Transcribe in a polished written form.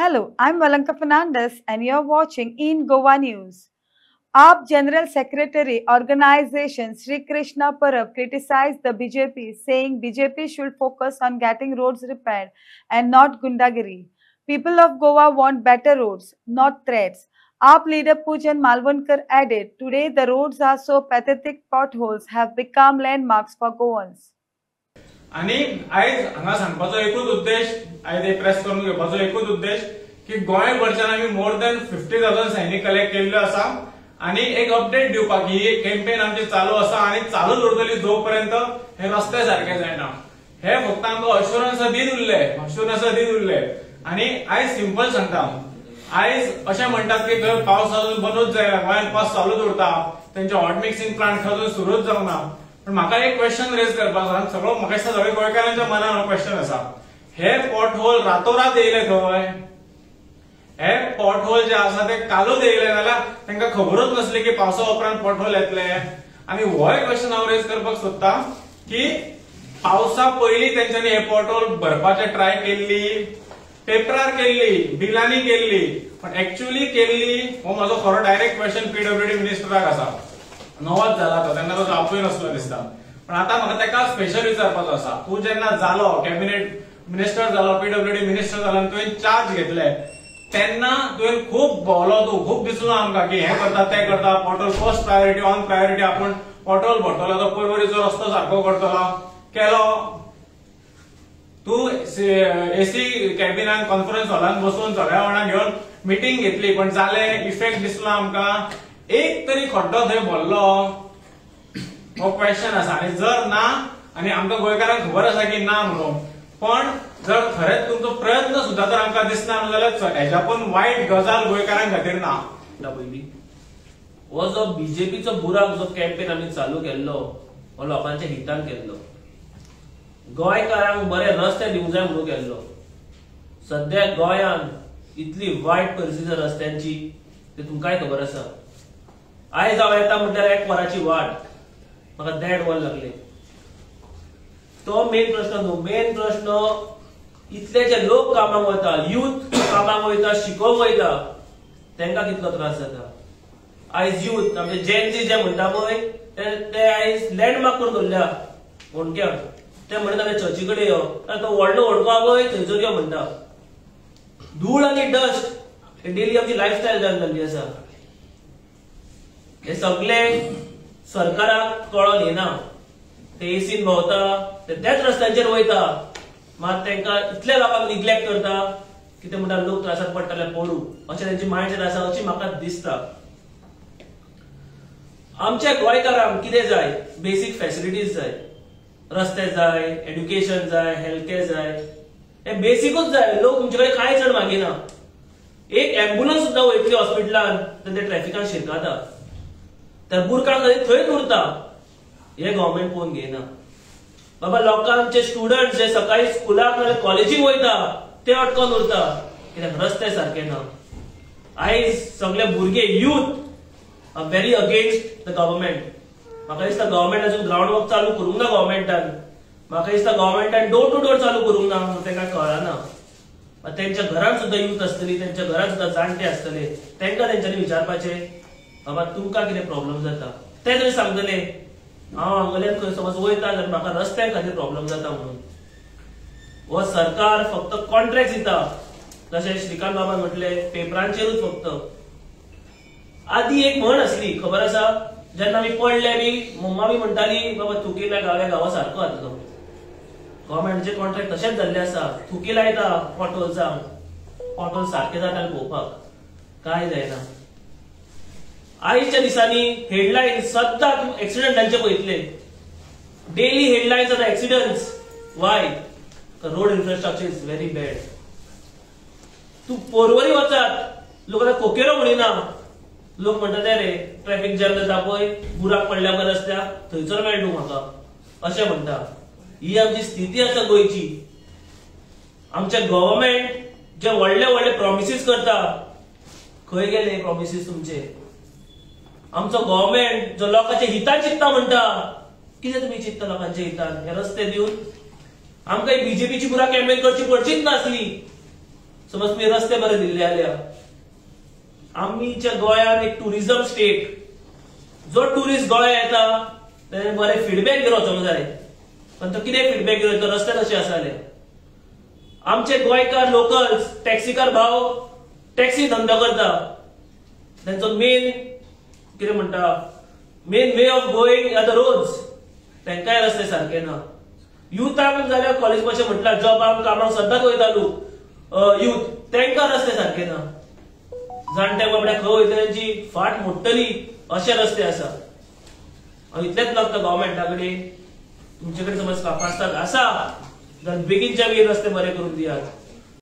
Hello, I'm Valanka Fernandez and you're watching In Goa News. AAP General Secretary Organization Sri Krishna Parab criticized the BJP, saying BJP should focus on getting roads repaired and not gundagiri. People of Goa want better roads, not threats. AAP leader Pujan Malvankar added, today the roads are so pathetic, potholes have become landmarks for Goans. आणि आज हांगा सांगपाचो एकूच उद्देश आज press करून घेवपाचो एकूच उद्देश की गोंय भरच्यान आमी मोर दॅन 50,000 सैनिक कलेक्ट केल्ले आसा आणि एक अपडेट दिवपाक ही एक कॅम्पेन आमची चालू आसा आणि चालूच उरतली जोपर्यंत हे रस्ते सारखे जायना हे फक्त आमकां अश्युरन्स दीत उरले आणि आज सिंपल सांगता आज अशें म्हणटात की जर पावस अजून बंदूच जायना गोंयांत पावस चालूच उरता तेंचे हॉट मिक्सिंग प्लांट अजून सुरूच जावना पण म्हाका एक क्वेश्चन रेज करपाक सगळो म्हाका दिसता सगळे गोंयकारांच्या मनान हो क्वेश्चन आसा हे पॉट होल रातोरात येयले थंय हे पॉट होल जे आसा ते कालूच येयले जाल्यार तांकां खबरूच नासली की पावसा उपरांत पॉट होल येतले आनी हो क्वेश्चन हांव रेज करपाक सोदता की पावसा पयलीं तेंच्यांनी हे पॉट होल भरपाचे ट्राय केल्ली पेपरार केल्ली बिलांनी केल्ली पण एक्चुअली केल्ली हो म्हाजो खरो डायरेक्ट क्वेश्चन पीडब्ल्यूडी मिनिस्टराक आसा नवोच जाला तो तेन्ना तो जावपूय नासलो दिसता पण आता म्हाका ताका स्पेशल विचारपाचो आसा तूं जेन्ना जालो कॅबिनेट मिनिस्टर जालो पीडब्ल्यूडी मिनिस्टर जालो आनी तुवें चार्ज घेतले तेन्ना तुवें खूब भोंवलो तूं खूब दिसलो आमकां की हे करता ते करता portal first priority on priority आपूण पोर्टल भरतलो तो पर्वरीचो रस्तो सारको करतलो केलो तूं एसी कॅबिनान कॉन्फरन्स हॉलान बसून सगळ्या वांगडा घेवन मिटींग घेतली पण जाले इफेक्ट दिसलो आमकां एक तरी खड्डो थंय भरलो हो क्वेश्चन आसा आणि जर ना आणि आमकां गोंयकारांक खबर आसा की ना म्हणून पण जर खरेंच तुमचो प्रयत्न सुद्धा जर आमकां दिसना जाल्यार हेच्या पण वायट गजाल गोंयकारांक खातीर ना पयलीं हो जो बीजेपीचो बुराक जो कॅम्पेन आमी चालू केल्लो हो लोकांच्या हितान केल्लो गोंयकारांक बरे रस्ते दिवंक जाय म्हणून केल्लो सध्या गोंयांत इतली वायट परिस्थिती रस्त्यांची ते तुमकांय खबर आसा आयज हांव येता म्हटल्यार 1 वराची वाट म्हाका 1.5 वर लागले तो मेन प्रश्न न्हू मेन प्रश्न इतले जे लोक कामाक वता यूथ कामाक वयता शिकोवंक वयता तांकां कितलो त्रास जाता आयज यूथ आमचे जेनजी जे म्हणटा पळय ते आयज लँडमार्क करून दवरल्या फोंडक्याक ते म्हणटा चर्ची कडेन यो तो व्हडलो ओडको पळय थंयसर यो म्हणटा धूळ आनी डस्ट हे डेली आमची लायफस्टायल जाल्ली आसा हे सगळे सरकाराक कळोन येना ते एसीन भोंवता त्याच रस्त्यांचेर वयता मात तांकां इतले लोकांक निग्लेक्ट करता की ते म्हणटा लोक त्रासात पडटले पडू अशें तांची मायंडसेट आसा अशी म्हाका दिसता आमच्या गोंयकारांक कितें जाय बेसीक फॅसिलिटीज जाय रस्ते जाय एड्युकेशन जाय हेल्थ कॅर जाय हे बेसिकूच जाय लोक तुमचे कडेन कांय चड मागिना एक एम्ब्युलन्स सुद्दां वयतली हॉस्पिटलान तर ते ट्रॅफिकान शिरकाता त्या बुरकां थंयच उरता हे गव्हर्मेंट पळोवन घेयना बाबा लोकांचे स्टुडंट जे सकाळी स्कुलाक नाल्यार कॉलेजीक वयता ते अटकोन उरता कित्याक रस्ते सारखे ना आयज सगळे भुरगे youth are very against the government म्हाका दिसता गव्हर्मेंट अजून ग्राउंड वर्क चालू करूंक ना गव्हर्मेंटान म्हाका दिसता गव्हर्मेंटान डोर टू डोर चालू करूंक ना तांकां कळना तेंच्या घरांत सुद्दां यूथ आसतली तेंच्या घरांत सुद्दां जाणटे आसतले तांकां तेंच्यांनी विचारपाचें बाबा तुमकां कितें प्रॉब्लेम जाता ते तरी सांगतले हांव हांगल्यान खंय समज वयता जाल्यार म्हाका रस्त्यां खातीर प्रॉब्लेम जाता म्हणून हो सरकार फक्त कॉन्ट्रॅक्ट दिता जशें श्रीकांत बाबान म्हटले पेपरांचेरूच फक्त आदी एक म्हण आसली खबर आसा जेन्ना आमी पडले बी मम्मा बी म्हणटाली बाबा थुकिल्या गांवा सारको जातलो गव्हर्मेंटाचे कॉन्ट्रॅक्ट तशेंच जाल्ले आसा थुकी लायता पॉटहोल सारखे जाता पळोवपाक कांय जायना आयच्या दिसांनी हेडलायन सद्दां एक्सिडंटांचे पळयतले डेली हेडलायन्स आतां एक्सिडंट्स Y road infrastructure is very bad तूं पर्वरी वचात लोक आतां कोकेरो म्हणिना लोक म्हणटा ते रे ट्रॅफिक जॅम जाता पळय बुराक पडल्या पळय रस्त्याक थंयसर मेळ तूं म्हाका अशें म्हणटा ही आमची स्थिती आसा गोंयची आमचे गव्हर्मेंट जे व्हडले व्हडले प्रॉमिसीस करता खंय गेले प्रॉमिसीस तुमचे आमचो गव्हर्मेंट जो लोकांच्या हितान चिंतता म्हणटा कितें तुमी चिंतता लोकांच्या हितान हे रस्ते दिवन आमकां बीजेपीची पुरा कॅम्पेन करची पडचीच नासली समज तुम्ही रस्ते बरे दिल्ले जाल्यार आमच्या गोंयांत एक टुरिझम स्टेट, जो टुरिस्ट गोंया येता ताणें बरे फीडबॅक घेवन वचोंक जाय. पण तो कितें फीडबॅक घेवन तो रस्ते कशे आसले. आमचे गोंयकार लोकल्स टॅक्सीकार भाव टॅक्सी धंदो करता, तांचो मेन कितें म्हणटा main way of going are the roads, तांकांय रस्ते सारखे ना. युथांक जाल्यार कॉलेज कशें म्हटल्यार जॉबाक कामाक सद्दांच वयतालो युथ, तांकां रस्ते सारखे ना. जाणटे बाबड्या खंय वयता तांची फाट मोडटली अशे रस्ते आसा. हांव इतलेंच मागता गव्हर्मेंटा कडेन, तुमचे कडेन समज कॅपॅसिटी आसा जाल्यार बेगीनच्या बेगीन रस्ते बरे करून दियात.